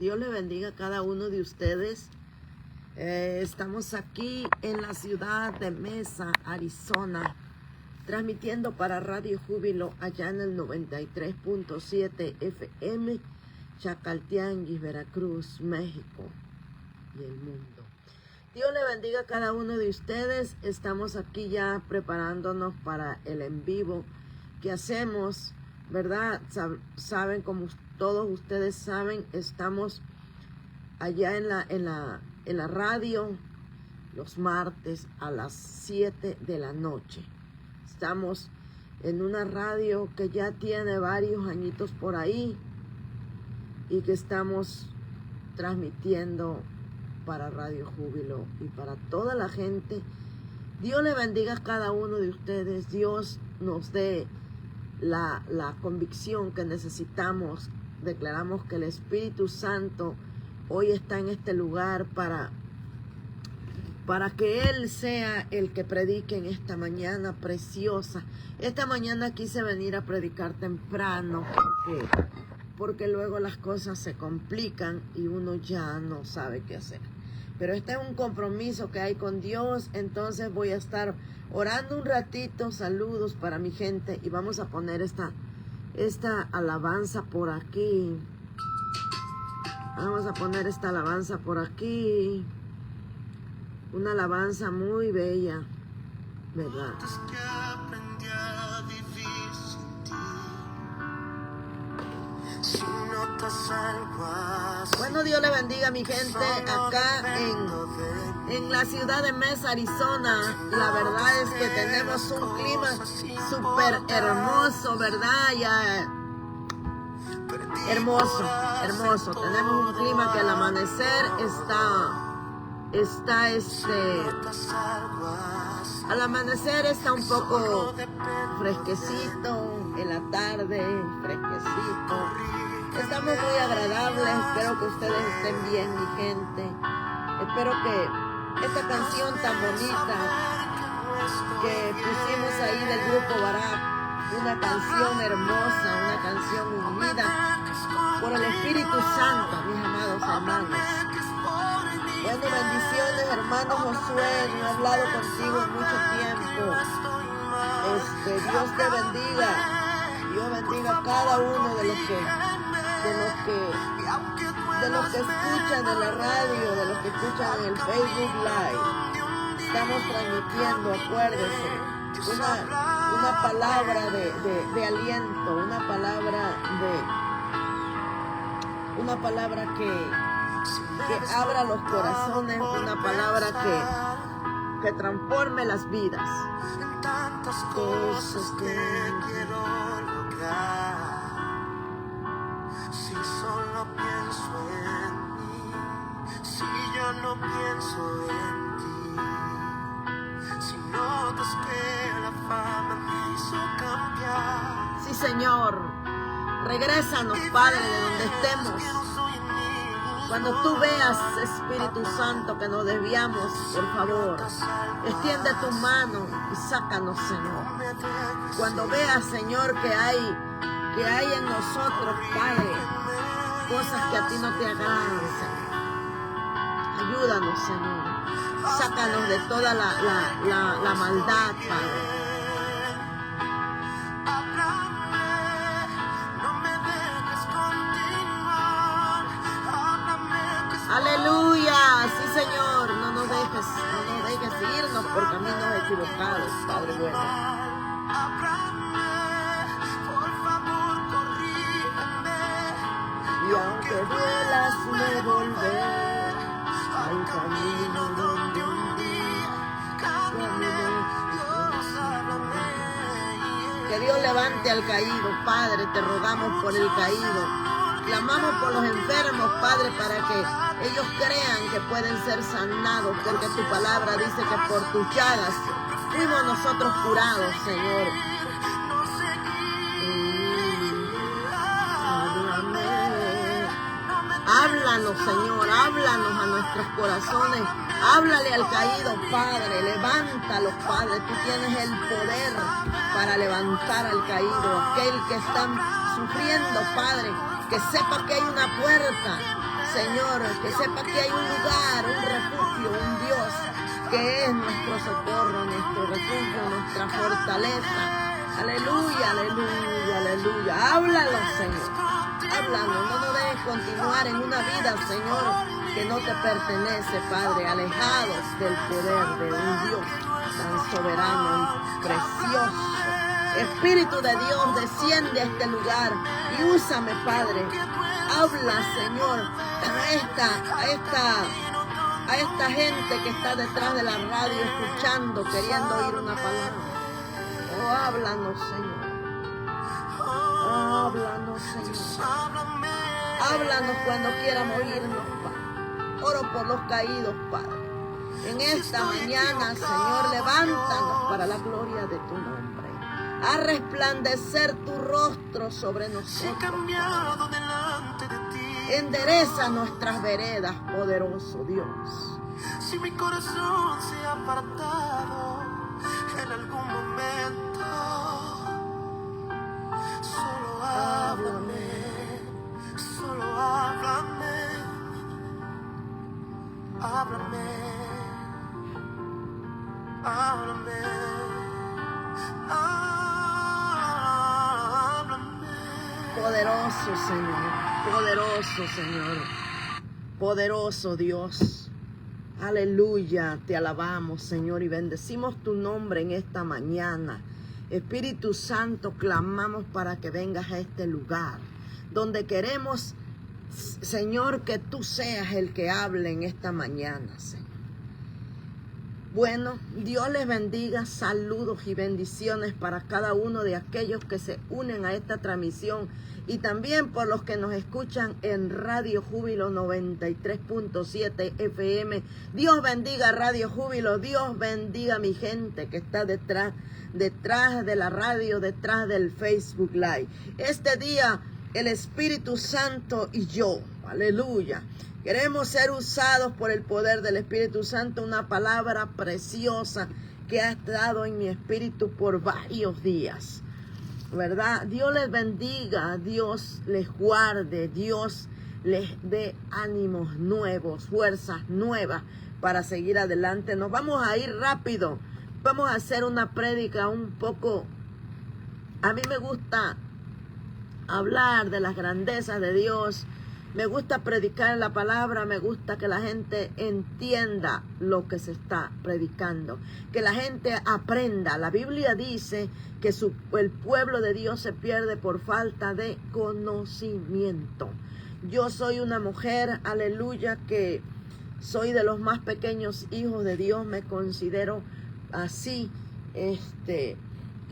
Dios le bendiga a cada uno de ustedes. Estamos aquí en la ciudad de Mesa, Arizona, transmitiendo para Radio Júbilo allá en el 93.7 FM, Chacaltianguis, Veracruz, México y el mundo. Dios le bendiga a cada uno de ustedes. Estamos aquí ya preparándonos para el en vivo que hacemos, ¿verdad? Saben, como todos ustedes saben, estamos allá en la radio los martes a las 7 de la noche. Estamos en una radio que ya tiene varios añitos por ahí y que estamos transmitiendo para Radio Júbilo y para toda la gente. Dios le bendiga a cada uno de ustedes. Dios nos dé la convicción que necesitamos. Declaramos que el Espíritu Santo hoy está en este lugar para que Él sea el que predique en esta mañana preciosa. Esta mañana quise venir a predicar temprano porque luego las cosas se complican y uno ya no sabe qué hacer. Pero este es un compromiso que hay con Dios, entonces voy a estar orando un ratito. Saludos para mi gente y vamos a poner esta alabanza por aquí. Vamos a poner esta alabanza por aquí. Una alabanza muy bella, ¿verdad? Bueno, Dios le bendiga a mi gente acá en la ciudad de Mesa, Arizona. La verdad es que tenemos un clima súper hermoso, ¿verdad? Ya hermoso. Tenemos un clima que al amanecer al amanecer está un poco fresquecito, en la tarde fresquecito. Estamos muy agradables. Espero que ustedes estén bien, mi gente. Espero que esta canción tan bonita que pusimos ahí del grupo Barak, una canción hermosa, una canción unida por el Espíritu Santo, mis amados hermanos. Bueno, bendiciones, hermano Josué. No he hablado contigo en mucho tiempo. Dios te bendiga. Dios bendiga a cada uno de los que escuchan en la radio, de los que escuchan en el Facebook Live. Estamos transmitiendo, acuérdense, una palabra de aliento, una palabra que abra los corazones, una palabra que transforme las vidas. Tantas cosas que quiero lograr, si solo pienso en mí, si yo no pienso en ti, si notas que la fama me hizo cambiar. Sí, Señor, regrésanos, Padre, de donde estemos. Cuando tú veas, Espíritu Santo, que nos desviamos, por favor, extiende tu mano y sácanos, Señor. Cuando veas, Señor, que hay en nosotros, Padre, cosas que a ti no te agradan, Señor. Ayúdanos, Señor. Sácanos de toda la maldad, Padre. Aleluya, sí, Señor, no nos dejes irnos por caminos equivocados, Padre bueno. Y aunque duelas me volver al camino donde un día caminé, que Dios levante al caído, Padre, te rogamos por el caído. Clamamos por los enfermos, Padre, para que ellos crean que pueden ser sanados, porque tu palabra dice que por tus llagas fuimos nosotros curados, Señor. Háblanos, Señor, háblanos a nuestros corazones. Háblale al caído, Padre, levántalos, Padre. Tú tienes el poder para levantar al caído, aquel que está sufriendo, Padre, que sepa que hay una puerta. Señor, que sepa que hay un lugar, un refugio, un Dios que es nuestro socorro, nuestro refugio, nuestra fortaleza. Aleluya, aleluya, aleluya. Háblalo, Señor. Háblalo. No nos dejes continuar en una vida, Señor, que no te pertenece, Padre, alejados del poder de un Dios tan soberano y precioso. Espíritu de Dios, desciende a este lugar y úsame, Padre. Habla, Señor, a esta gente que está detrás de la radio escuchando, queriendo oír una palabra. Oh, háblanos, Señor. Háblanos, Señor. Háblanos cuando quieran oírnos, Padre. Oro por los caídos, Padre. En esta mañana, Señor, levántanos para la gloria de tu nombre. A resplandecer tu rostro sobre nosotros, Padre. Endereza nuestras veredas, poderoso Dios. Si mi corazón se ha apartado en algún momento, solo háblame, solo háblame, háblame, háblame, háblame. Poderoso Señor, poderoso Señor, poderoso Dios. Aleluya, te alabamos, Señor, y bendecimos tu nombre en esta mañana. Espíritu Santo, clamamos para que vengas a este lugar, donde queremos, Señor, que tú seas el que hable en esta mañana, Señor. Bueno, Dios les bendiga, saludos y bendiciones para cada uno de aquellos que se unen a esta transmisión y también por los que nos escuchan en Radio Júbilo 93.7 FM. Dios bendiga Radio Júbilo, Dios bendiga mi gente que está detrás de la radio, detrás del Facebook Live. Este día el Espíritu Santo y yo, aleluya, queremos ser usados por el poder del Espíritu Santo, una palabra preciosa que ha estado en mi espíritu por varios días, ¿verdad? Dios les bendiga, Dios les guarde, Dios les dé ánimos nuevos, fuerzas nuevas para seguir adelante. Nos vamos a ir rápido, vamos a hacer una prédica un poco, a mí me gusta hablar de las grandezas de Dios. Me gusta predicar la palabra, me gusta que la gente entienda lo que se está predicando, que la gente aprenda. La Biblia dice que el pueblo de Dios se pierde por falta de conocimiento. Yo soy una mujer, aleluya, que soy de los más pequeños hijos de Dios, me considero así,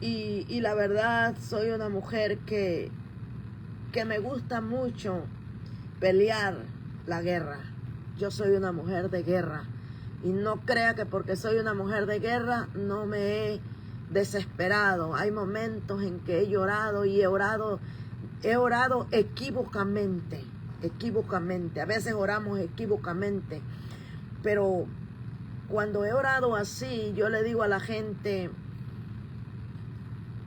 y la verdad soy una mujer que me gusta mucho pelear la guerra. Yo soy una mujer de guerra y no crea que porque soy una mujer de guerra no me he desesperado. Hay momentos en que he llorado y he orado equívocamente. A veces oramos equívocamente, pero cuando he orado así, yo le digo a la gente: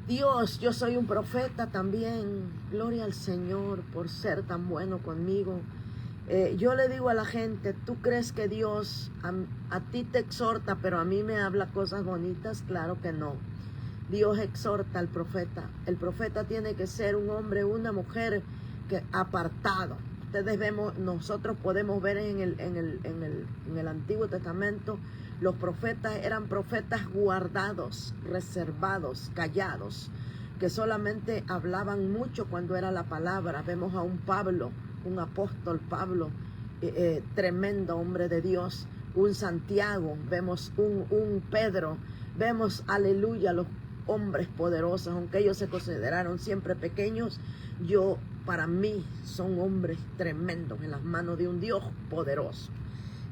Dios, yo soy un profeta también. Gloria al Señor por ser tan bueno conmigo. Yo le digo a la gente: ¿tú crees que Dios a ti te exhorta, pero a mí me habla cosas bonitas? Claro que no. Dios exhorta al profeta. El profeta tiene que ser un hombre, una mujer que apartado. Nosotros podemos ver en el Antiguo Testamento, los profetas eran profetas guardados, reservados, callados, que solamente hablaban mucho cuando era la palabra. Vemos a un Pablo, un apóstol Pablo, tremendo hombre de Dios, un Santiago, vemos un Pedro, vemos, aleluya, los hombres poderosos, aunque ellos se consideraron siempre pequeños, para mí son hombres tremendos en las manos de un Dios poderoso.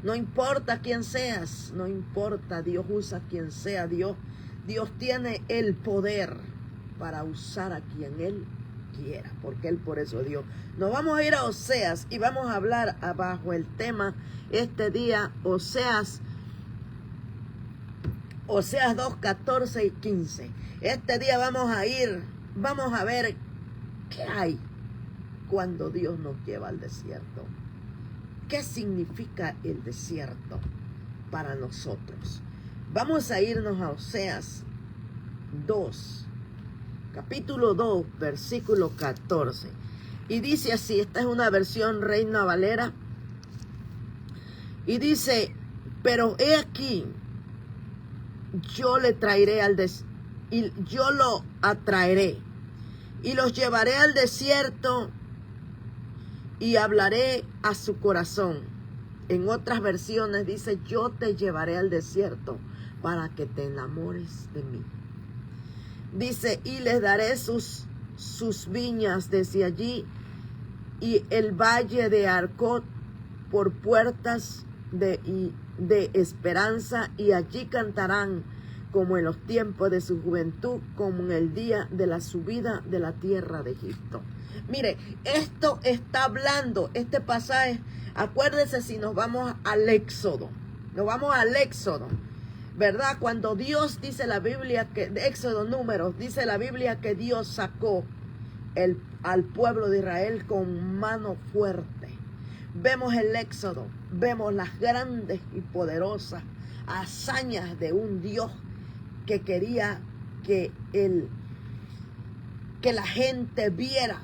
No importa quién seas, no importa, Dios usa quien sea. Dios tiene el poder para usar a quien Él quiera, porque Él por eso Dios. Nos vamos a ir a Oseas y vamos a hablar abajo el tema este día, Oseas 2, 14 y 15. Este día vamos a ver qué hay cuando Dios nos lleva al desierto. ¿Qué significa el desierto para nosotros? Vamos a irnos a Oseas 2, capítulo 2, versículo 14. Y dice así, esta es una versión Reina Valera. Y dice, pero he aquí, yo le traeré y yo lo atraeré y los llevaré al desierto y hablaré a su corazón. En otras versiones dice, yo te llevaré al desierto para que te enamores de mí. Dice, y les daré sus viñas desde allí y el valle de Arcot por puertas de esperanza, y allí cantarán como en los tiempos de su juventud, como en el día de la subida de la tierra de Egipto. Mire, esto está hablando, este pasaje, acuérdese si nos vamos al Éxodo, ¿verdad? Cuando Dios dice la Biblia, que de Éxodo, Números, dice la Biblia que Dios sacó al pueblo de Israel con mano fuerte. Vemos el Éxodo, vemos las grandes y poderosas hazañas de un Dios que quería que la gente viera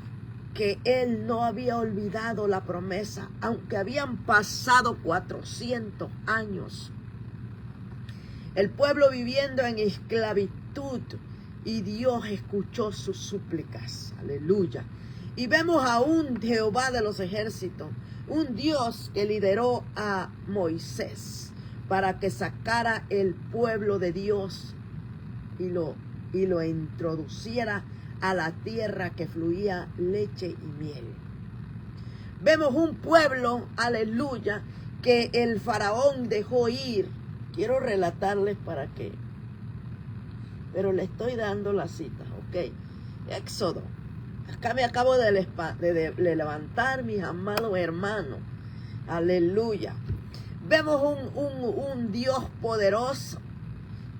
que Él no había olvidado la promesa, aunque habían pasado 400 años. El pueblo viviendo en esclavitud, y Dios escuchó sus súplicas. Aleluya. Y vemos a un Jehová de los ejércitos, un Dios que lideró a Moisés para que sacara el pueblo de Dios y lo introduciera a la tierra que fluía leche y miel. Vemos un pueblo, aleluya, que el faraón dejó ir. Quiero relatarles para qué, pero le estoy dando la cita, ok. Éxodo. Acá me acabo de levantar, mis amados hermanos. Aleluya. Vemos un Dios poderoso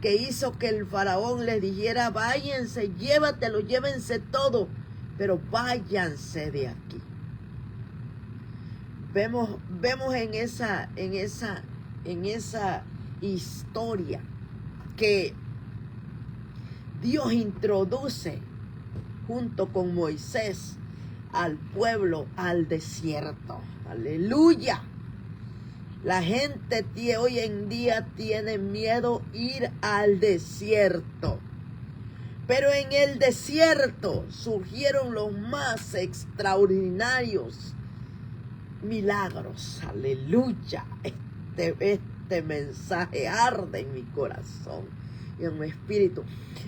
que hizo que el faraón les dijera, váyanse, llévense todo, pero váyanse de aquí. Vemos en esa historia que Dios introduce junto con Moisés al pueblo al desierto. Aleluya. La gente hoy en día tiene miedo ir al desierto. Pero en el desierto surgieron los más extraordinarios milagros. Aleluya. Este mensaje arde en mi corazón y en mi espíritu.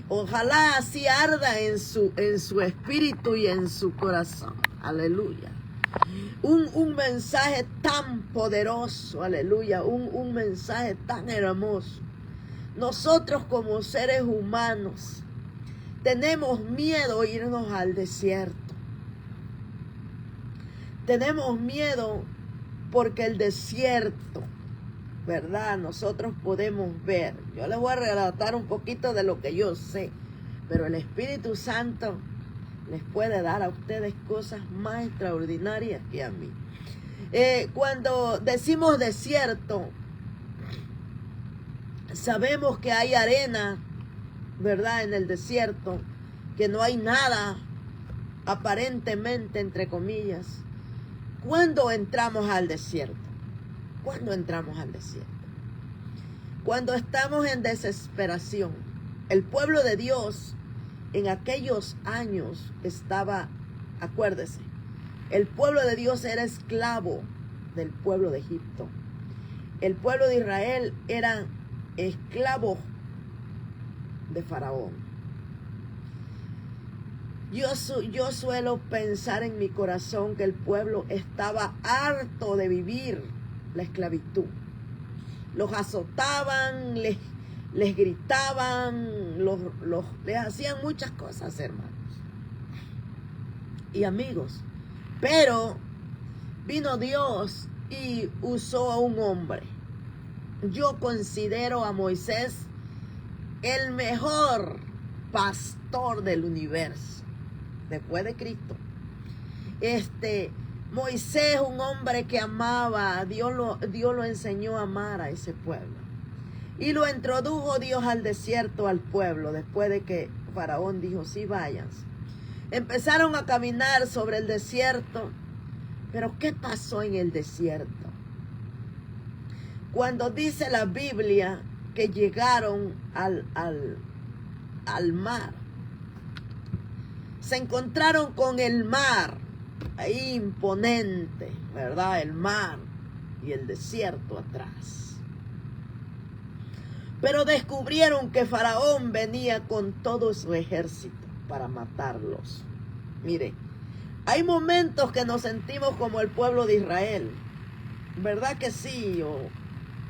Ojalá así arda en su espíritu y en su corazón. Aleluya. Un mensaje tan poderoso, aleluya, un mensaje tan hermoso. Nosotros como seres humanos tenemos miedo a irnos al desierto. Tenemos miedo porque el desierto, ¿verdad? Nosotros podemos ver. Yo les voy a relatar un poquito de lo que yo sé, pero el Espíritu Santo les puede dar a ustedes cosas más extraordinarias que a mí. Cuando decimos desierto, sabemos que hay arena, ¿verdad? En el desierto, que no hay nada, aparentemente, entre comillas. ¿Cuándo entramos al desierto? ¿Cuándo entramos al desierto? Cuando estamos en desesperación. El pueblo de Dios en aquellos años estaba, acuérdese, el pueblo de Dios era esclavo del pueblo de Egipto. El pueblo de Israel era esclavo de Faraón. Yo suelo pensar en mi corazón que el pueblo estaba harto de vivir la esclavitud. Los azotaban, les gritaban, les hacían muchas cosas, hermanos y amigos. Pero vino Dios y usó a un hombre. Yo considero a Moisés el mejor pastor del universo, después de Cristo. Moisés, un hombre que amaba, Dios lo enseñó a amar a ese pueblo. Y lo introdujo Dios al desierto al pueblo, después de que Faraón dijo, sí, váyanse. Empezaron a caminar sobre el desierto. Pero ¿qué pasó en el desierto? Cuando dice la Biblia que llegaron al mar, se encontraron con el mar, ahí imponente, ¿verdad? El mar y el desierto atrás. Pero descubrieron que Faraón venía con todo su ejército para matarlos. Mire, hay momentos que nos sentimos como el pueblo de Israel. ¿Verdad que sí?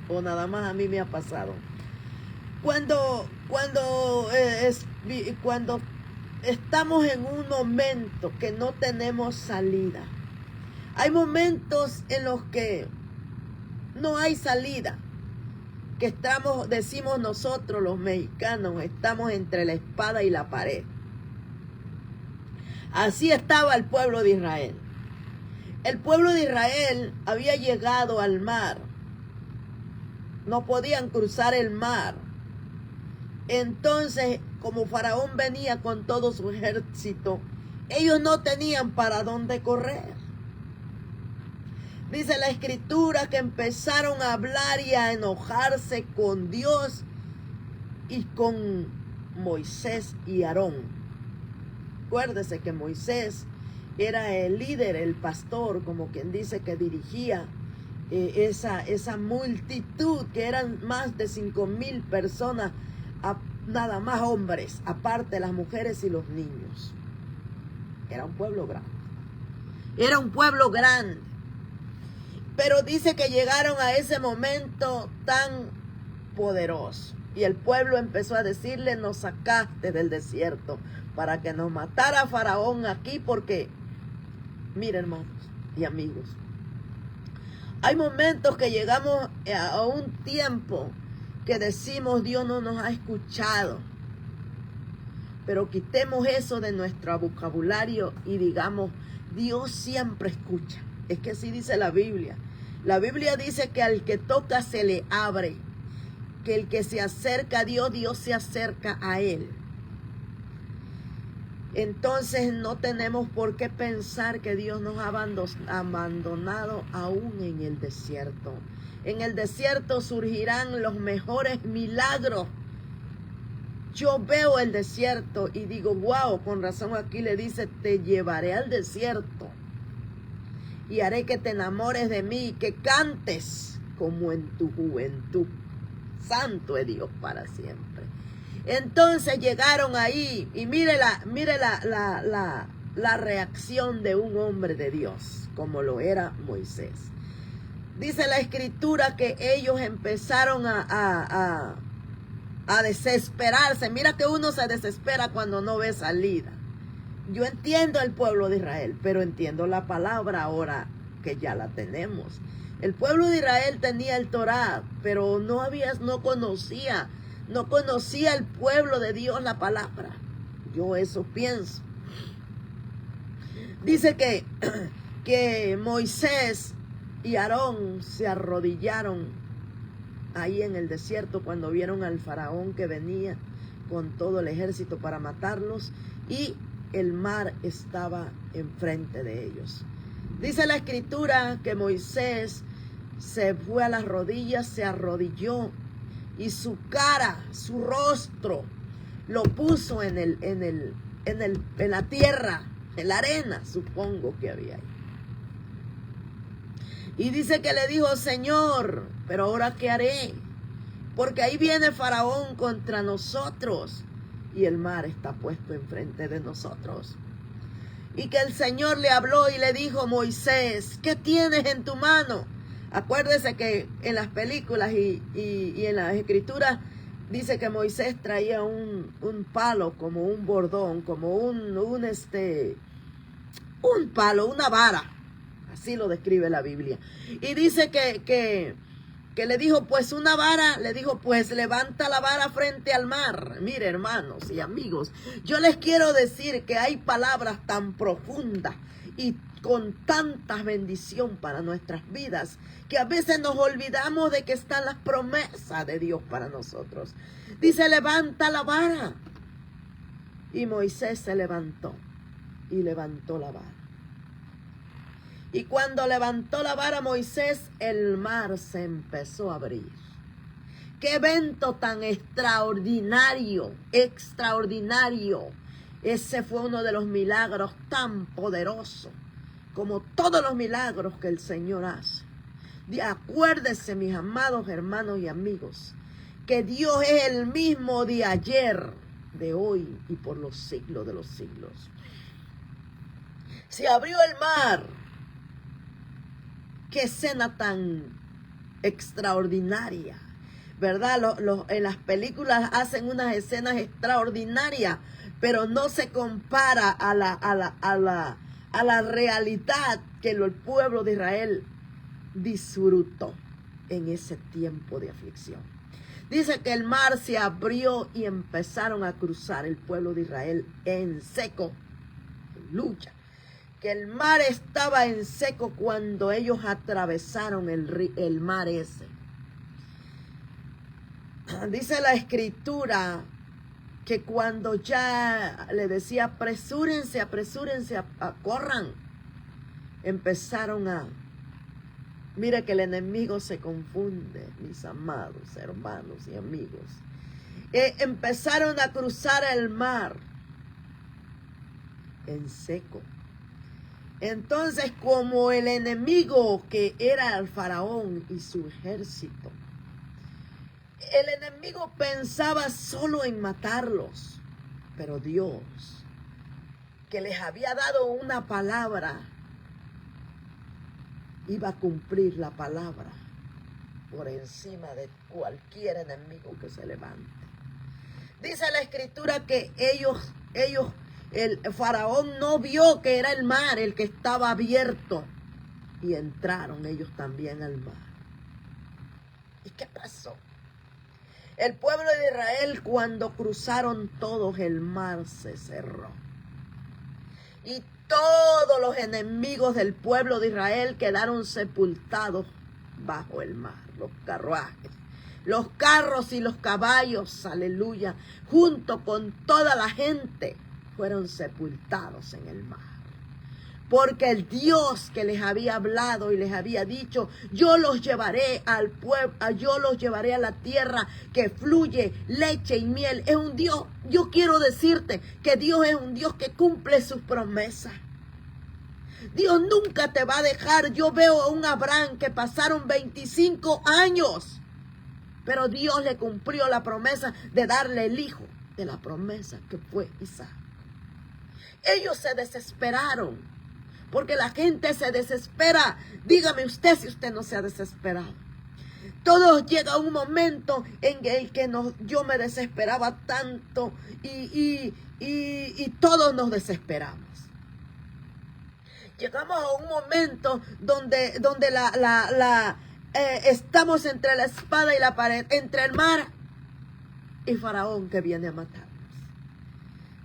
O nada más a mí me ha pasado. Cuando estamos en un momento que no tenemos salida. Hay momentos en los que no hay salida. Que decimos nosotros los mexicanos, estamos entre la espada y la pared. Así estaba el pueblo de Israel. El pueblo de Israel había llegado al mar. No podían cruzar el mar. Entonces, como Faraón venía con todo su ejército, ellos no tenían para dónde correr. Dice la Escritura que empezaron a hablar y a enojarse con Dios y con Moisés y Aarón. Acuérdese que Moisés era el líder, el pastor, como quien dice que dirigía esa multitud, que eran más de 5,000 personas, nada más hombres, aparte las mujeres y los niños. Era un pueblo grande. Era un pueblo grande. Pero dice que llegaron a ese momento tan poderoso. Y el pueblo empezó a decirle, nos sacaste del desierto para que nos matara Faraón aquí, porque, miren hermanos y amigos, hay momentos que llegamos a un tiempo que decimos, Dios no nos ha escuchado. Pero quitemos eso de nuestro vocabulario y digamos, Dios siempre escucha. Es que así dice la Biblia. La Biblia dice que al que toca se le abre. Que el que se acerca a Dios, Dios se acerca a él. Entonces no tenemos por qué pensar que Dios nos ha abandonado aún en el desierto. En el desierto surgirán los mejores milagros. Yo veo el desierto y digo, wow, con razón aquí le dice, te llevaré al desierto y haré que te enamores de mí, que cantes como en tu juventud. Santo es Dios para siempre. Entonces llegaron ahí y mire la reacción de un hombre de Dios, como lo era Moisés. Dice la Escritura que ellos empezaron a desesperarse. Mira que uno se desespera cuando no ve salida. Yo entiendo al pueblo de Israel, pero entiendo la palabra ahora que ya la tenemos. El pueblo de Israel tenía el Torá, pero no conocía el pueblo de Dios la palabra. Yo eso pienso. Dice que Moisés y Aarón se arrodillaron ahí en el desierto cuando vieron al faraón que venía con todo el ejército para matarlos, y el mar estaba enfrente de ellos. Dice la Escritura que Moisés se fue a las rodillas, se arrodilló y su cara, su rostro, lo puso en la tierra, en la arena, supongo que había ahí. Y dice que le dijo, Señor, pero ahora ¿qué haré? Porque ahí viene Faraón contra nosotros y el mar está puesto enfrente de nosotros. Y que el Señor le habló y le dijo, Moisés, ¿qué tienes en tu mano? Acuérdese que en las películas y en las escrituras dice que Moisés traía un palo, como un bordón, como un palo, una vara. Así lo describe la Biblia. Y dice que le dijo, pues una vara, le dijo, pues levanta la vara frente al mar. Mire, hermanos y amigos, yo les quiero decir que hay palabras tan profundas y con tanta bendición para nuestras vidas, que a veces nos olvidamos de que están las promesas de Dios para nosotros. Dice, levanta la vara. Y Moisés se levantó y levantó la vara. Y cuando levantó la vara Moisés, el mar se empezó a abrir. ¡Qué evento tan extraordinario! ¡Extraordinario! Ese fue uno de los milagros tan poderosos, como todos los milagros que el Señor hace. Acuérdense, mis amados hermanos y amigos, que Dios es el mismo de ayer, de hoy y por los siglos de los siglos. Se abrió el mar. ¡Qué escena tan extraordinaria! ¿Verdad? En las películas hacen unas escenas extraordinarias, pero no se compara a la realidad que el pueblo de Israel disfrutó en ese tiempo de aflicción. Dice que el mar se abrió y empezaron a cruzar el pueblo de Israel en seco, en lucha. Que el mar estaba en seco cuando ellos atravesaron el mar ese. Dice la escritura que cuando ya le decía apresúrense, corran, empezaron a... Mira que el enemigo se confunde, mis amados hermanos y amigos. Empezaron a cruzar el mar en seco. Entonces, como el enemigo que era el faraón y su ejército, el enemigo pensaba solo en matarlos, pero Dios, que les había dado una palabra, iba a cumplir la palabra por encima de cualquier enemigo que se levante. Dice la escritura que el faraón no vio que era el mar el que estaba abierto, y entraron ellos también al mar. ¿Y qué pasó? El pueblo de Israel, cuando cruzaron todos, el mar se cerró. Y todos los enemigos del pueblo de Israel quedaron sepultados bajo el mar. Los carruajes, los carros y los caballos, aleluya, junto con toda la gente, fueron sepultados en el mar. Porque el Dios que les había hablado y les había dicho, yo los llevaré al pueblo, yo los llevaré a la tierra que fluye leche y miel. Es un Dios, yo quiero decirte que Dios es un Dios que cumple sus promesas. Dios nunca te va a dejar. Yo veo a un Abraham que pasaron 25 años, pero Dios le cumplió la promesa de darle el hijo de la promesa que fue Isaac. Ellos se desesperaron. Porque la gente se desespera. Dígame usted si usted no se ha desesperado. Todos llega un momento en el que yo me desesperaba tanto y todos nos desesperamos. Llegamos a un momento donde estamos entre la espada y la pared, entre el mar y Faraón que viene a matarnos.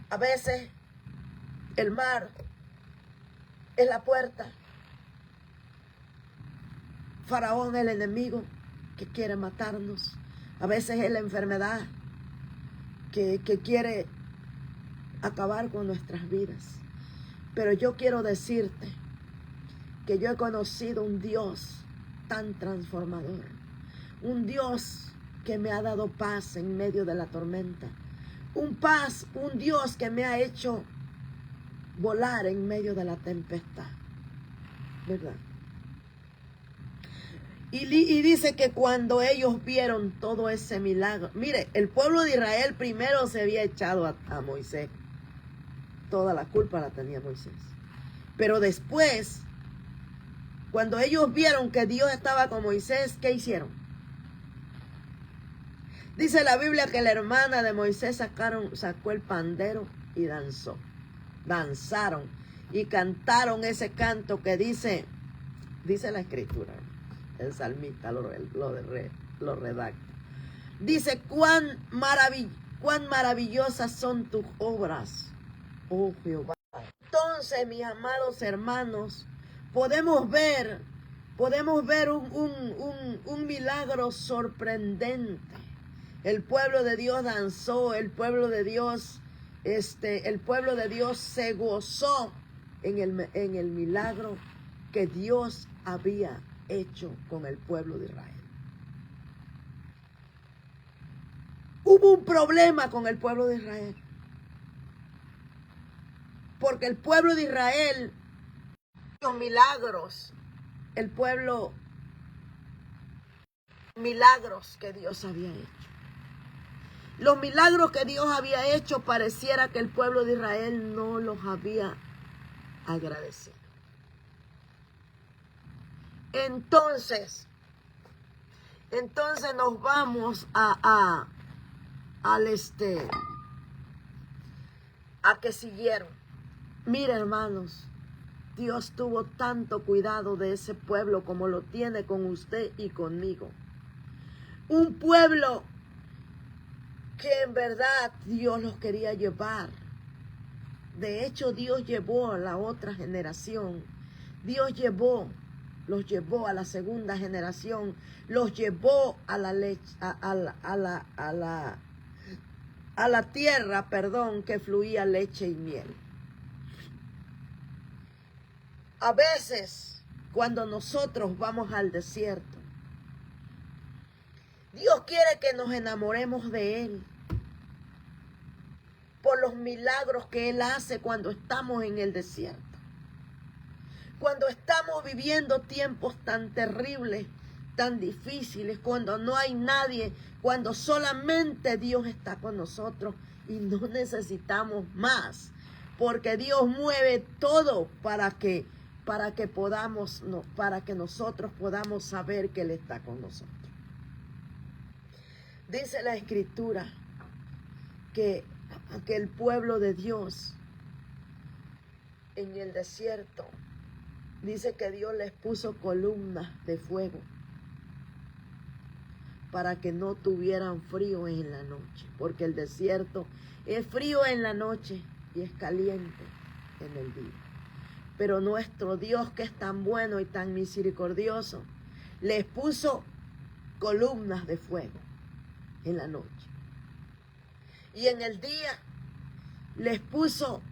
A veces el mar es la puerta. Faraón es el enemigo que quiere matarnos. A veces es la enfermedad que quiere acabar con nuestras vidas. Pero yo quiero decirte que yo he conocido un Dios tan transformador. Un Dios que me ha dado paz en medio de la tormenta. Un Dios que me ha hecho volar en medio de la tempestad, ¿verdad? Y dice que cuando ellos vieron todo ese milagro, mire, el pueblo de Israel primero se había echado a Moisés. Toda la culpa la tenía Moisés. Pero después, cuando ellos vieron que Dios estaba con Moisés, ¿qué hicieron? Dice la Biblia que la hermana de Moisés sacó el pandero y danzaron y cantaron ese canto que dice la escritura, el salmista lo redacta. Dice, cuán maravillosas son tus obras, oh Jehová. Entonces, mis amados hermanos, podemos ver un milagro sorprendente. El pueblo de Dios danzó, el pueblo de Dios se gozó en el milagro que Dios había hecho con el pueblo de Israel. Hubo un problema con el pueblo de Israel, porque el pueblo de Israel, los milagros, milagros que Dios había hecho. Los milagros que Dios había hecho, pareciera que el pueblo de Israel no los había agradecido. Entonces nos vamos a que siguieron. Mira, hermanos, Dios tuvo tanto cuidado de ese pueblo como lo tiene con usted y conmigo. Un pueblo que en verdad Dios los quería llevar. De hecho, Dios llevó a la otra generación. Dios los llevó a la segunda generación. Los llevó a la leche, a la tierra, que fluía leche y miel. A veces, cuando nosotros vamos al desierto, Dios quiere que nos enamoremos de Él por los milagros que Él hace cuando estamos en el desierto. Cuando estamos viviendo tiempos tan terribles, tan difíciles, cuando no hay nadie, cuando solamente Dios está con nosotros y no necesitamos más, porque Dios mueve todo para que nosotros podamos saber que Él está con nosotros. Dice la Escritura que el pueblo de Dios en el desierto, dice que Dios les puso columnas de fuego para que no tuvieran frío en la noche, porque el desierto es frío en la noche y es caliente en el día. Pero nuestro Dios, que es tan bueno y tan misericordioso, les puso columnas de fuego en la noche. Y en el día les puso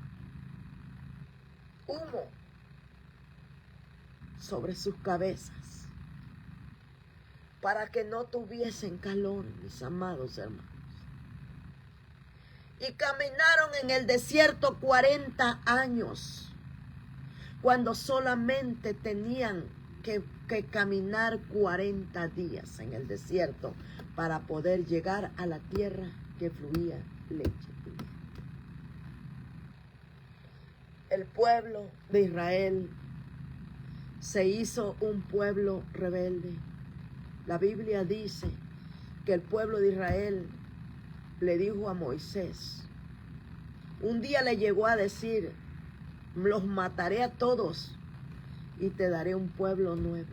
humo sobre sus cabezas para que no tuviesen calor, mis amados hermanos. Y caminaron en el desierto 40 años, cuando solamente tenían que caminar 40 días en el desierto para poder llegar a la tierra que fluía leche y miel. El pueblo de Israel se hizo un pueblo rebelde. La Biblia dice que el pueblo de Israel le dijo a Moisés, un día le llegó a decir, los mataré a todos y te daré un pueblo nuevo.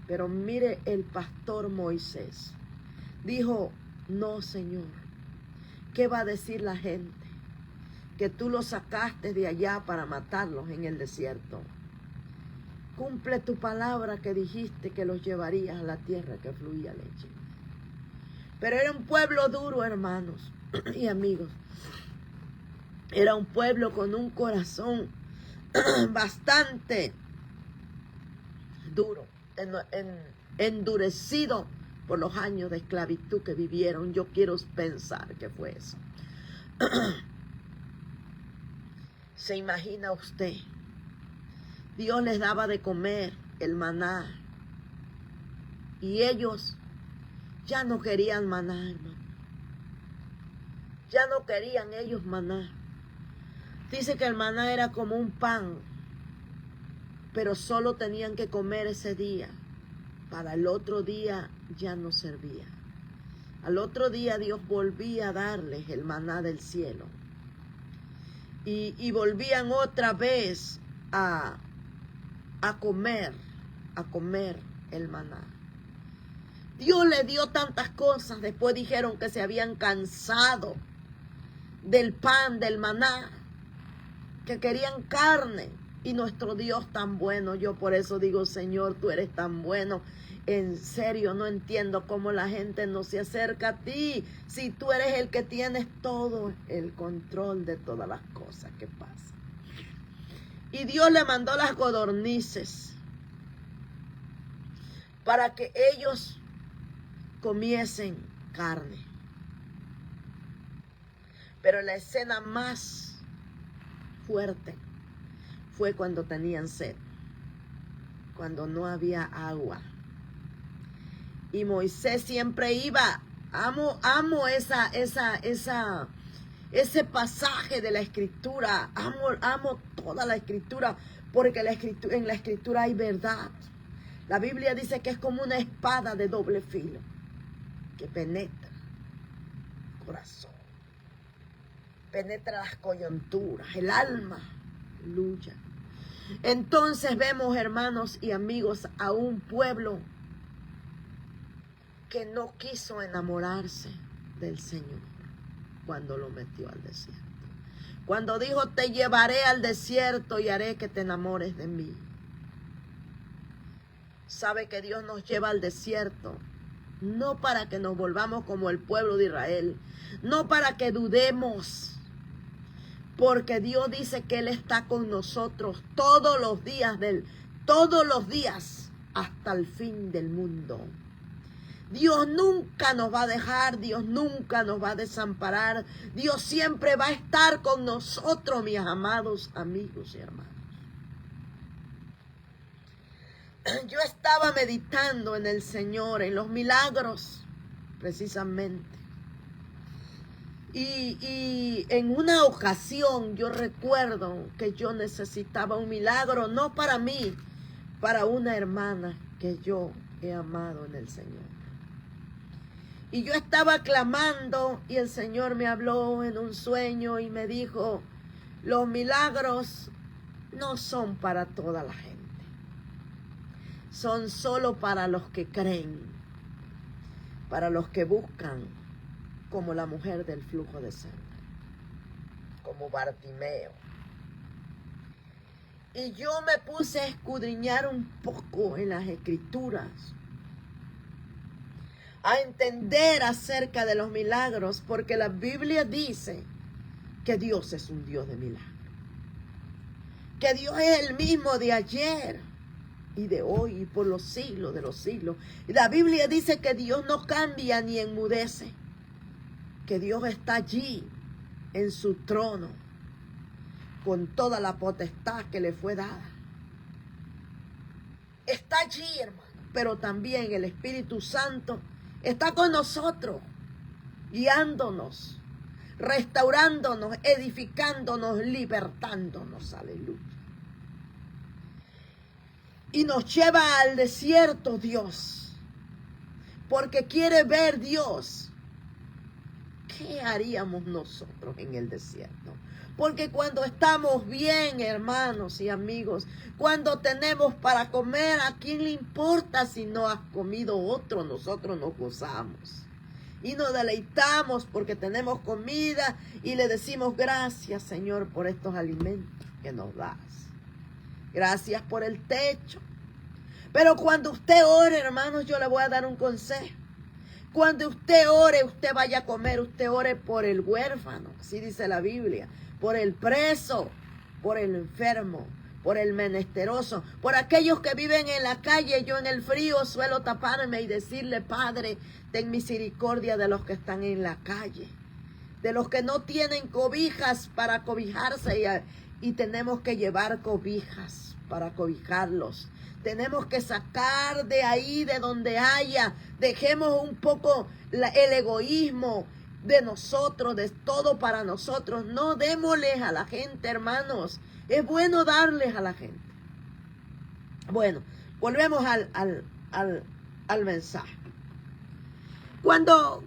Pero mire, el pastor Moisés dijo, no, Señor, ¿qué va a decir la gente? Que tú los sacaste de allá para matarlos en el desierto. Cumple tu palabra que dijiste que los llevarías a la tierra que fluía leche. Pero era un pueblo duro, hermanos y amigos. Era un pueblo con un corazón bastante duro, endurecido por los años de esclavitud que vivieron. Yo quiero pensar que fue eso. ¿Se imagina usted? Dios les daba de comer el maná y ellos ya no querían maná, hermano. Ya no querían ellos maná. Dice que el maná era como un pan, pero solo tenían que comer ese día. Para el otro día ya no servía. Al otro día Dios volvía a darles el maná del cielo. Y volvían otra vez a comer el maná. Dios les dio tantas cosas. Después dijeron que se habían cansado del pan, del maná. que querían carne. Y nuestro Dios tan bueno, yo por eso digo, Señor, tú eres tan bueno. En serio, no entiendo cómo la gente no se acerca a ti, si tú eres el que tienes todo el control de todas las cosas que pasan. Y Dios le mandó las codornices para que ellos comiesen carne. Pero la escena más fuerte fue cuando tenían sed, cuando no había agua. Y Moisés siempre iba, amo ese pasaje de la Escritura, amo toda la Escritura, porque en la Escritura hay verdad. La Biblia dice que es como una espada de doble filo, que penetra el corazón, penetra las coyunturas, el alma, aleluya. Entonces vemos, hermanos y amigos, a un pueblo que no quiso enamorarse del Señor cuando lo metió al desierto. Cuando dijo, te llevaré al desierto y haré que te enamores de mí. Sabe que Dios nos lleva al desierto, no para que nos volvamos como el pueblo de Israel, no para que dudemos, porque Dios dice que Él está con nosotros todos los días hasta el fin del mundo. Dios nunca nos va a dejar, Dios nunca nos va a desamparar, Dios siempre va a estar con nosotros, mis amados amigos y hermanos. Yo estaba meditando en el Señor, en los milagros, precisamente. Y en una ocasión yo recuerdo que yo necesitaba un milagro, no para mí, para una hermana que yo he amado en el Señor. Y yo estaba clamando y el Señor me habló en un sueño y me dijo, los milagros no son para toda la gente. Son solo para los que creen, para los que buscan, como la mujer del flujo de sangre, como Bartimeo. Y yo me puse a escudriñar un poco en las Escrituras, a entender acerca de los milagros, porque la Biblia dice que Dios es un Dios de milagros, que Dios es el mismo de ayer y de hoy y por los siglos de los siglos. Y la Biblia dice que Dios no cambia ni enmudece, que Dios está allí en su trono con toda la potestad que le fue dada. Está allí, hermano, pero también el Espíritu Santo está con nosotros, guiándonos, restaurándonos, edificándonos, libertándonos, aleluya. Y nos lleva al desierto Dios, porque quiere ver Dios qué haríamos nosotros en el desierto. Porque cuando estamos bien, hermanos y amigos, cuando tenemos para comer, ¿a quién le importa si no has comido otro? Nosotros nos gozamos y nos deleitamos porque tenemos comida y le decimos gracias, Señor, por estos alimentos que nos das. Gracias por el techo. Pero cuando usted ore, hermanos, yo le voy a dar un consejo. Cuando usted ore, usted vaya a comer, usted ore por el huérfano, así dice la Biblia, por el preso, por el enfermo, por el menesteroso, por aquellos que viven en la calle. Yo en el frío suelo taparme y decirle, Padre, ten misericordia de los que están en la calle, de los que no tienen cobijas para cobijarse y tenemos que llevar cobijas para cobijarlos. Tenemos que sacar de ahí, de donde haya. Dejemos un poco el egoísmo de nosotros, de todo para nosotros. No démosles a la gente, hermanos. Es bueno darles a la gente. Bueno, volvemos al mensaje. Cuando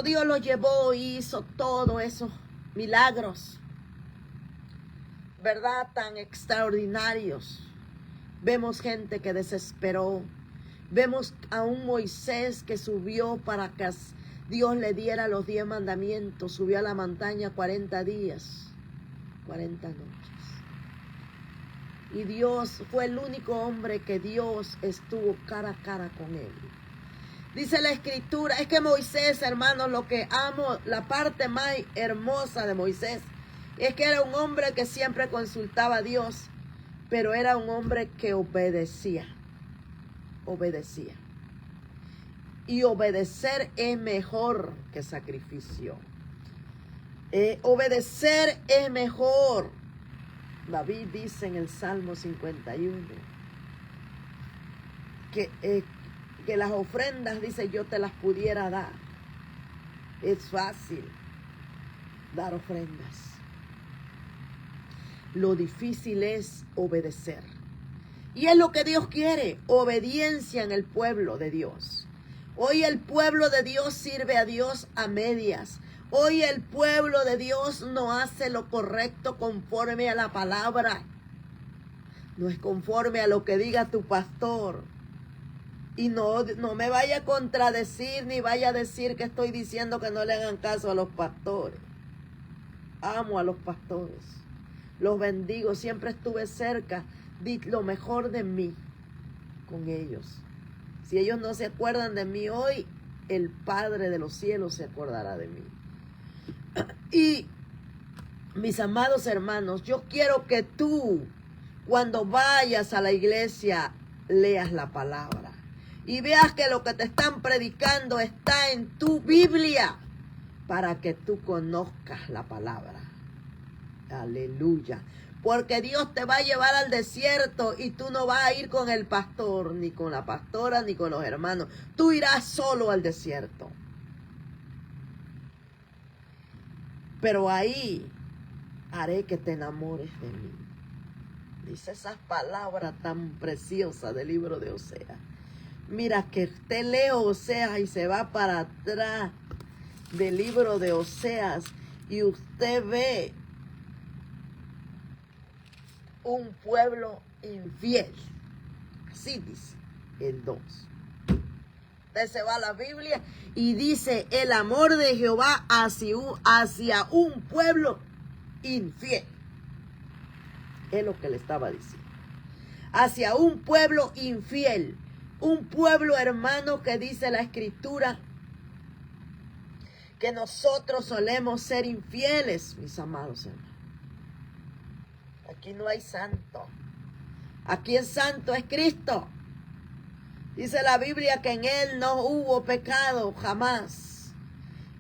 Dios los llevó y hizo todos esos milagros, ¿verdad? Tan extraordinarios. Vemos gente que desesperó. Vemos a un Moisés que subió para que Dios le diera los 10 mandamientos. Subió a la montaña 40 días, 40 noches. Y Dios fue el único hombre que Dios estuvo cara a cara con él. Dice la escritura, es que Moisés, hermanos, lo que amo, la parte más hermosa de Moisés, es que era un hombre que siempre consultaba a Dios, pero era un hombre que obedecía. Obedecía. Y obedecer es mejor que sacrificio. Obedecer es mejor. David dice en el Salmo 51 que las ofrendas, dice, yo te las pudiera dar. Es fácil dar ofrendas. Lo difícil es obedecer. Y es lo que Dios quiere, obediencia en el pueblo de Dios. Hoy el pueblo de Dios sirve a Dios a medias. Hoy el pueblo de Dios no hace lo correcto conforme a la palabra. No es conforme a lo que diga tu pastor. Y no me vaya a contradecir ni vaya a decir que estoy diciendo que no le hagan caso a los pastores. Amo a los pastores. Los bendigo. Siempre estuve cerca. Di lo mejor de mí con ellos. Si ellos no se acuerdan de mí hoy, el Padre de los cielos se acordará de mí. Y mis amados hermanos, yo quiero que tú, cuando vayas a la iglesia, leas la palabra y veas que lo que te están predicando está en tu Biblia, para que tú conozcas la palabra. Aleluya. Porque Dios te va a llevar al desierto y tú no vas a ir con el pastor, ni con la pastora, ni con los hermanos. Tú irás solo al desierto. Pero ahí haré que te enamores de mí. Dice esas palabras tan preciosas del libro de Oseas. Mira que usted lee Oseas y se va para atrás del libro de Oseas y usted ve un pueblo infiel. Así dice el 2. Usted se va a la Biblia y dice el amor de Jehová hacia un pueblo infiel. Es lo que le estaba diciendo. Hacia un pueblo infiel. Un pueblo, hermano, que dice la escritura que nosotros solemos ser infieles, mis amados hermanos. Aquí no hay santo. Aquí el santo es Cristo. Dice la Biblia que en Él no hubo pecado jamás.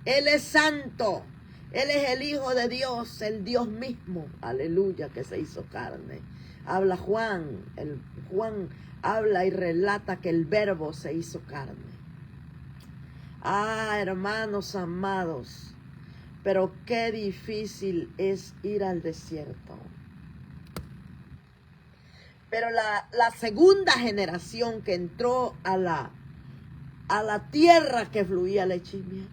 Él es santo. Él es el Hijo de Dios, el Dios mismo. Aleluya, que se hizo carne. Habla Juan. Juan habla y relata que el Verbo se hizo carne. Ah, hermanos amados. Pero qué difícil es ir al desierto. Pero la segunda generación que entró a la tierra que fluía leche y miel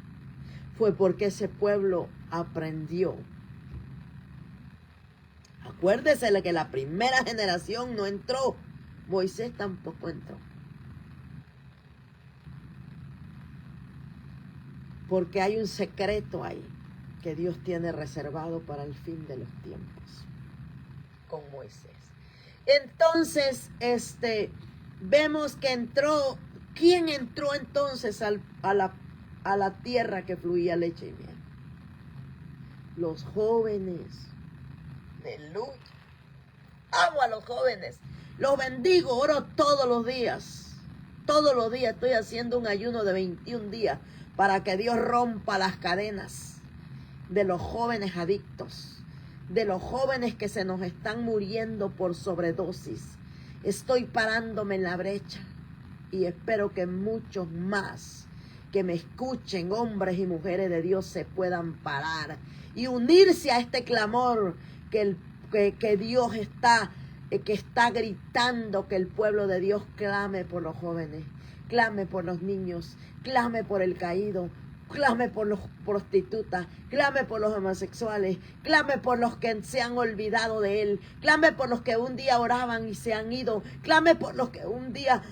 fue porque ese pueblo aprendió. Acuérdese de que la primera generación no entró. Moisés tampoco entró. Porque hay un secreto ahí que Dios tiene reservado para el fin de los tiempos con Moisés. Entonces, vemos que entró. ¿Quién entró entonces a la tierra que fluía leche y miel? Los jóvenes. Aleluya. Amo a los jóvenes. Los bendigo, oro todos los días. Todos los días estoy haciendo un ayuno de 21 días para que Dios rompa las cadenas de los jóvenes adictos, de los jóvenes que se nos están muriendo por sobredosis. Estoy parándome en la brecha y espero que muchos más que me escuchen, hombres y mujeres de Dios, se puedan parar y unirse a este clamor que Dios está gritando, que el pueblo de Dios clame por los jóvenes, clame por los niños, clame por el caído, clame por los prostitutas, clame por los homosexuales, clame por los que se han olvidado de Él, clame por los que un día oraban y se han ido, clame por los que un día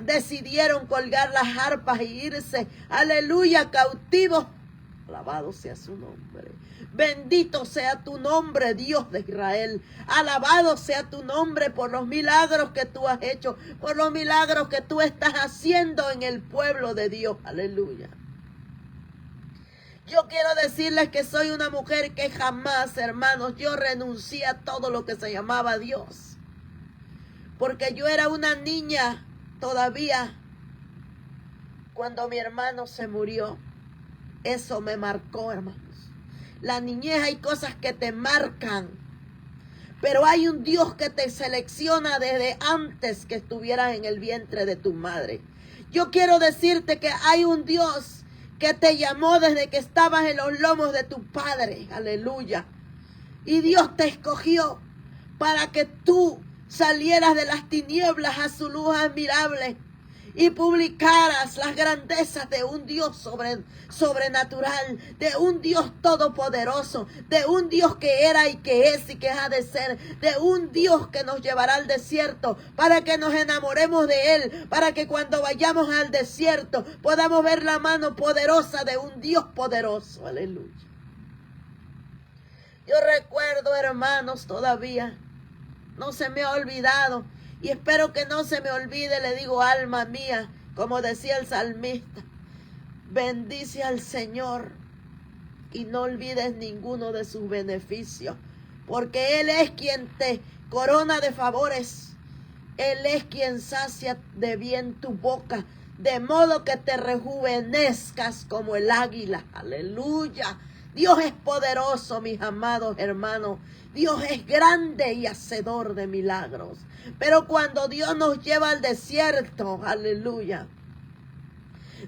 decidieron colgar las arpas e irse, aleluya, cautivos Alabado sea su nombre. Bendito sea tu nombre, Dios de Israel. Alabado sea tu nombre por los milagros que tú has hecho, por los milagros que tú estás haciendo en el pueblo de Dios. Aleluya. Yo quiero decirles que soy una mujer que jamás, hermanos, yo renuncié a todo lo que se llamaba Dios. Porque yo era una niña todavía cuando mi hermano se murió. Eso me marcó, hermanos. La niñez hay cosas que te marcan. Pero hay un Dios que te selecciona desde antes que estuvieras en el vientre de tu madre. Yo quiero decirte que hay un Dios que te llamó desde que estabas en los lomos de tu padre. Aleluya. Y Dios te escogió para que tú salieras de las tinieblas a su luz admirable y publicaras las grandezas de un Dios sobrenatural, de un Dios todopoderoso, de un Dios que era y que es y que ha de ser, de un Dios que nos llevará al desierto para que nos enamoremos de Él, para que cuando vayamos al desierto podamos ver la mano poderosa de un Dios poderoso. Aleluya. Yo recuerdo, hermanos, todavía, no se me ha olvidado. Y espero que no se me olvide, le digo, alma mía, como decía el salmista, bendice al Señor y no olvides ninguno de sus beneficios, porque Él es quien te corona de favores, Él es quien sacia de bien tu boca, de modo que te rejuvenezcas como el águila. Aleluya. Dios es poderoso, mis amados hermanos. Dios es grande y hacedor de milagros. Pero cuando Dios nos lleva al desierto, aleluya,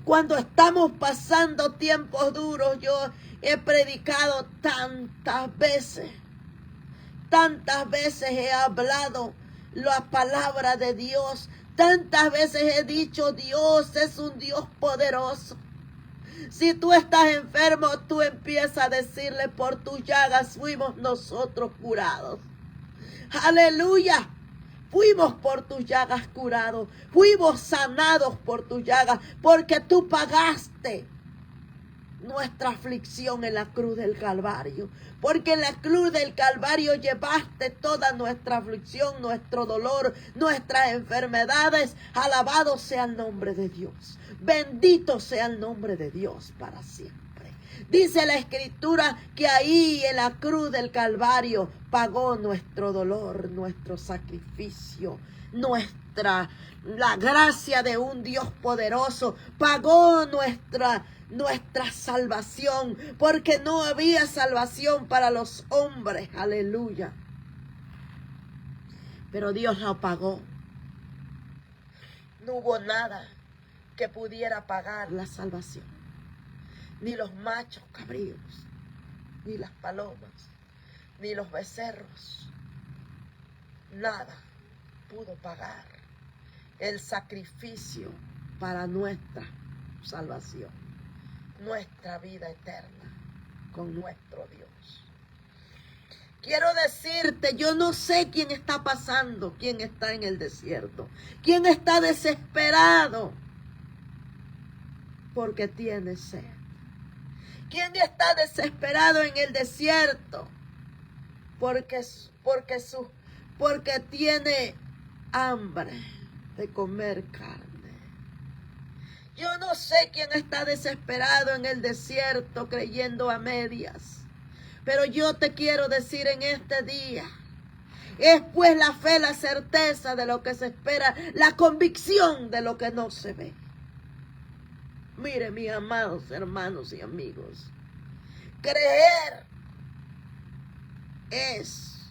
cuando estamos pasando tiempos duros, yo he predicado tantas veces he hablado la palabra de Dios, tantas veces he dicho, Dios es un Dios poderoso. Si tú estás enfermo, tú empiezas a decirle, por tus llagas fuimos nosotros curados. Aleluya. Fuimos por tus llagas curados. Fuimos sanados por tus llagas. Porque tú pagaste nuestra aflicción en la cruz del Calvario. Porque en la cruz del Calvario llevaste toda nuestra aflicción, nuestro dolor, nuestras enfermedades. Alabado sea el nombre de Dios. Bendito sea el nombre de Dios para siempre. Dice la Escritura que ahí en la cruz del Calvario pagó nuestro dolor, nuestro sacrificio, la gracia de un Dios poderoso. Pagó nuestra salvación, porque no había salvación para los hombres. Aleluya. Pero Dios la pagó. No hubo nada que pudiera pagar la salvación. Ni los machos cabríos, ni las palomas, ni los becerros. Nada pudo pagar el sacrificio para nuestra salvación, nuestra vida eterna con nuestro Dios. Quiero decirte, yo no sé quién está pasando, quién está en el desierto, quién está desesperado porque tiene sed. ¿Quién está desesperado en el desierto? Porque tiene hambre de comer carne. Yo no sé quién está desesperado en el desierto creyendo a medias. Pero yo te quiero decir en este día, es pues la fe, la certeza de lo que se espera, la convicción de lo que no se ve. Mire, mis amados hermanos y amigos, creer es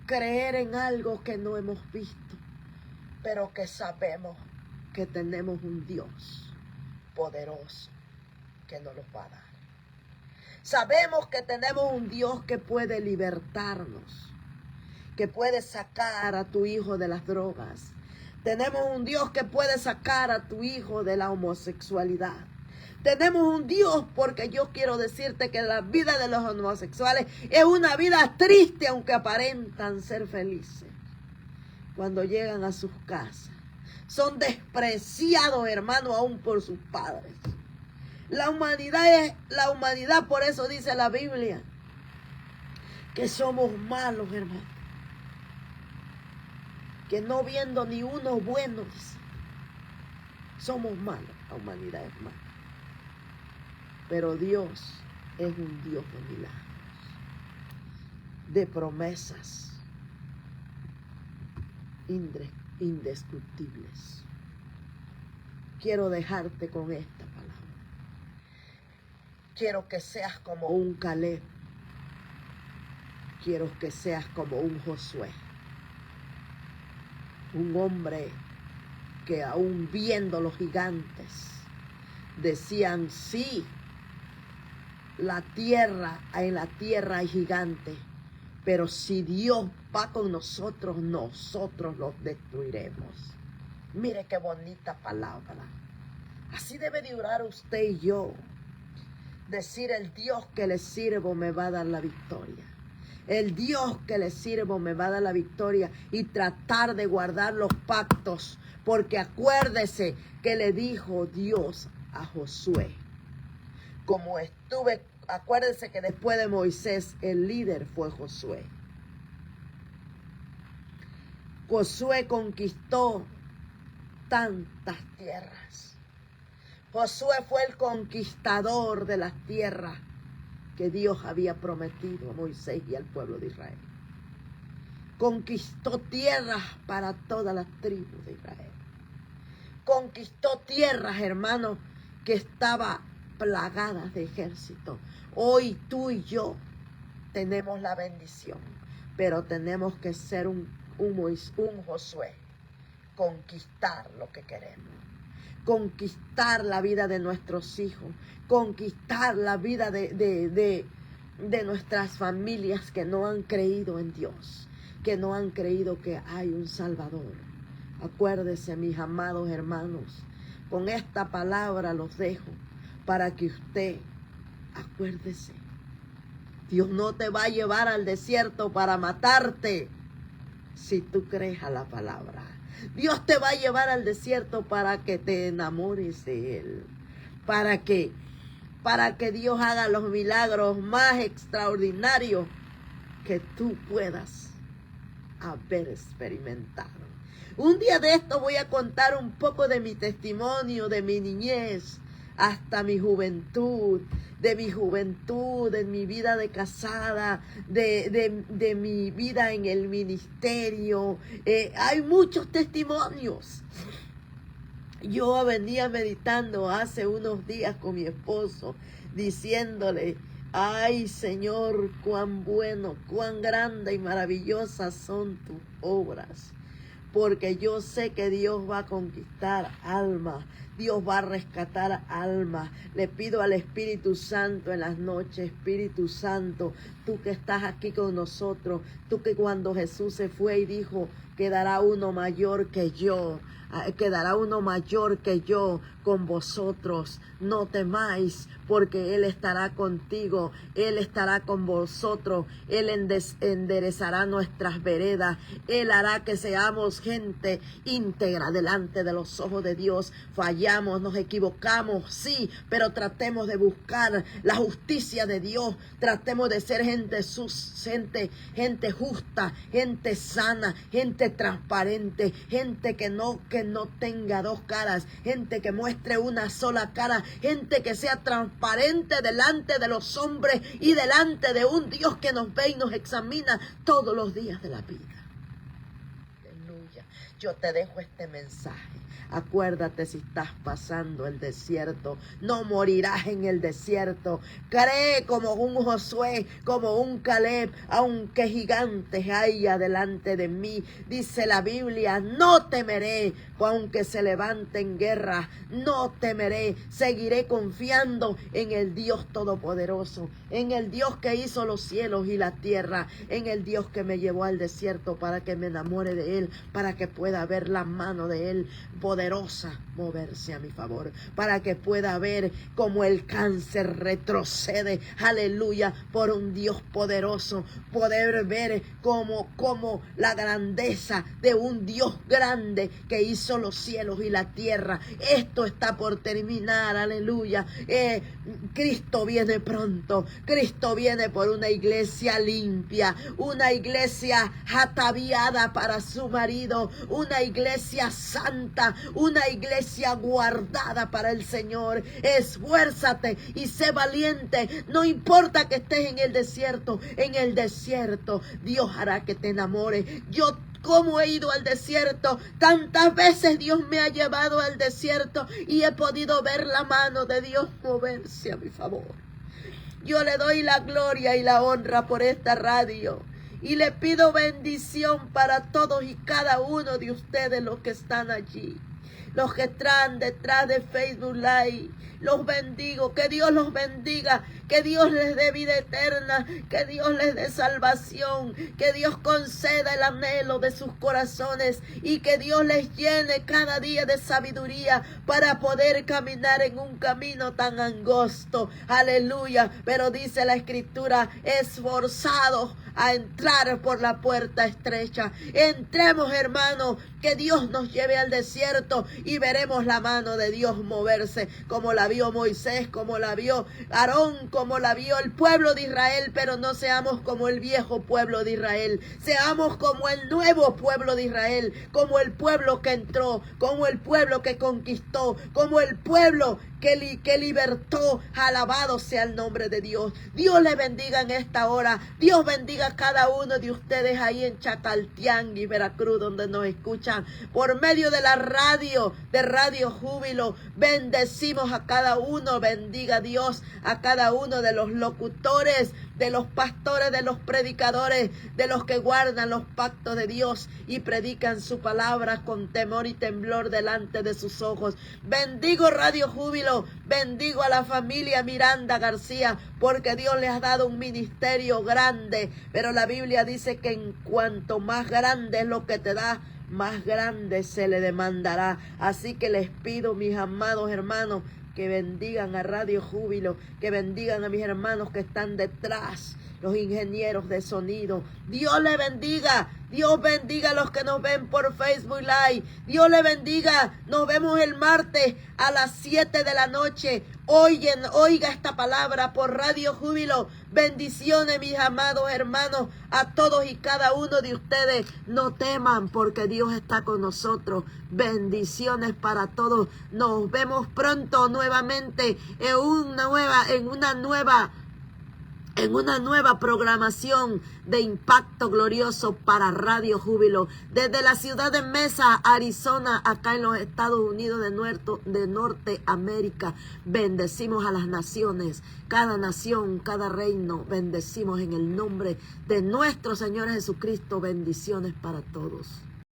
creer en algo que no hemos visto, pero que sabemos que tenemos un Dios poderoso que nos los va a dar. Sabemos que tenemos un Dios que puede libertarnos, que puede sacar a tu hijo de las drogas. Tenemos un Dios que puede sacar a tu hijo de la homosexualidad. Tenemos un Dios, porque yo quiero decirte que la vida de los homosexuales es una vida triste, aunque aparentan ser felices. Cuando llegan a sus casas, Son despreciados, hermano, aún por sus padres. La humanidad, por eso dice la Biblia, que somos malos, hermano. Que no viendo ni uno bueno, dice. Somos malos, la humanidad es mala. Pero Dios es un Dios de milagros, de promesas indestructibles. Quiero dejarte con esta palabra. Quiero que seas como un Caleb. Quiero que seas como un Josué. Un hombre que aún viendo los gigantes decían, sí, en la tierra hay gigantes, pero si Dios va con nosotros, nosotros los destruiremos. Mire qué bonita palabra. Así debe de orar usted y yo. Decir, el Dios que le sirvo me va a dar la victoria. El Dios que le sirvo me va a dar la victoria, y tratar de guardar los pactos, porque acuérdese que le dijo Dios a Josué. Acuérdese que después de Moisés el líder fue Josué. Josué conquistó tantas tierras. Josué fue el conquistador de las tierras que Dios había prometido a Moisés y al pueblo de Israel. Conquistó tierras para todas las tribus de Israel. Conquistó tierras, hermanos, que estaban plagadas de ejército. Hoy tú y yo tenemos la bendición, pero tenemos que ser un Josué. Conquistar lo que queremos. Conquistar la vida de nuestros hijos, conquistar la vida de nuestras familias que no han creído en Dios, que no han creído que hay un Salvador. Acuérdese, mis amados hermanos, con esta palabra los dejo para que usted acuérdese. Dios no te va a llevar al desierto para matarte si tú crees a la palabra. Dios te va a llevar al desierto para que te enamores de Él. Para que Dios haga los milagros más extraordinarios que tú puedas haber experimentado. Un día de esto voy a contar un poco de mi testimonio, de mi niñez, hasta mi juventud, de mi vida de casada, de mi vida en el ministerio. Hay muchos testimonios. Yo venía meditando hace unos días con mi esposo, diciéndole, ay Señor, cuán bueno, cuán grande y maravillosas son tus obras. Porque yo sé que Dios va a conquistar almas, Dios va a rescatar almas. Le pido al Espíritu Santo en las noches, Espíritu Santo, tú que estás aquí con nosotros, tú que cuando Jesús se fue y dijo, quedará uno mayor que yo con vosotros, no temáis, porque Él estará contigo, Él estará con vosotros, Él enderezará nuestras veredas, Él hará que seamos gente íntegra delante de los ojos de Dios. Fallamos, nos equivocamos, sí, pero tratemos de buscar la justicia de Dios, tratemos de ser gente justa, gente sana, gente transparente, gente que no tenga dos caras, gente que muestre una sola cara, gente que sea transparente delante de los hombres y delante de un Dios que nos ve y nos examina todos los días de la vida. Aleluya. Yo te dejo este mensaje. Acuérdate, si estás pasando el desierto, no morirás en el desierto. Cree como un Josué, como un Caleb, aunque gigantes haya delante de mí. Dice la Biblia, no temeré, aunque se levanten guerras, no temeré. Seguiré confiando en el Dios Todopoderoso, en el Dios que hizo los cielos y la tierra, en el Dios que me llevó al desierto para que me enamore de Él, para que pueda ver la mano de Él, poder poderosa moverse a mi favor, para que pueda ver cómo el cáncer retrocede, aleluya, por un Dios poderoso, poder ver cómo la grandeza de un Dios grande que hizo los cielos y la tierra. Esto está por terminar, aleluya. Cristo viene pronto, Cristo viene por una iglesia limpia, una iglesia ataviada para su marido, una iglesia santa, una iglesia guardada para el Señor. Esfuérzate y sé valiente, no importa que estés en el desierto Dios hará que te enamores. Yo como he ido al desierto, tantas veces Dios me ha llevado al desierto y he podido ver la mano de Dios moverse a mi favor. Yo le doy la gloria y la honra por esta radio y le pido bendición para todos y cada uno de ustedes los que están allí, los que están detrás de Facebook Live. Los bendigo, que Dios los bendiga, que Dios les dé vida eterna, que Dios les dé salvación, que Dios conceda el anhelo de sus corazones y que Dios les llene cada día de sabiduría para poder caminar en un camino tan angosto. Aleluya. Pero dice la Escritura, esforzados a entrar por la puerta estrecha. Entremos, hermanos, que Dios nos lleve al desierto y veremos la mano de Dios moverse, como la vio Moisés, como la vio Aarón, como la vio el pueblo de Israel. Pero no seamos como el viejo pueblo de Israel, seamos como el nuevo pueblo de Israel, como el pueblo que entró, como el pueblo que conquistó, como el pueblo que libertó. Alabado sea el nombre de Dios. Dios le bendiga en esta hora. Dios bendiga a cada uno de ustedes ahí en Chacaltiangui, Veracruz, donde nos escuchan por medio de la radio, de Radio Júbilo. Bendecimos a cada uno. Bendiga Dios a cada uno de los locutores, de los pastores, de los predicadores, de los que guardan los pactos de Dios y predican su palabra con temor y temblor delante de sus ojos. Bendigo Radio Júbilo, bendigo a la familia Miranda García, porque Dios les ha dado un ministerio grande, pero la Biblia dice que en cuanto más grande es lo que te da, más grande se le demandará. Así que les pido, mis amados hermanos, que bendigan a Radio Júbilo, que bendigan a mis hermanos que están detrás, los ingenieros de sonido. Dios le bendiga. Dios bendiga a los que nos ven por Facebook Live. Dios le bendiga. Nos vemos el martes a las 7 de la noche. Oiga esta palabra por Radio Júbilo. Bendiciones, mis amados hermanos, a todos y cada uno de ustedes. No teman, porque Dios está con nosotros. Bendiciones para todos. Nos vemos pronto nuevamente en una nueva programación de Impacto Glorioso para Radio Júbilo. Desde la ciudad de Mesa, Arizona, acá en los Estados Unidos de Norteamérica. Bendecimos a las naciones, cada nación, cada reino. Bendecimos en el nombre de nuestro Señor Jesucristo. Bendiciones para todos.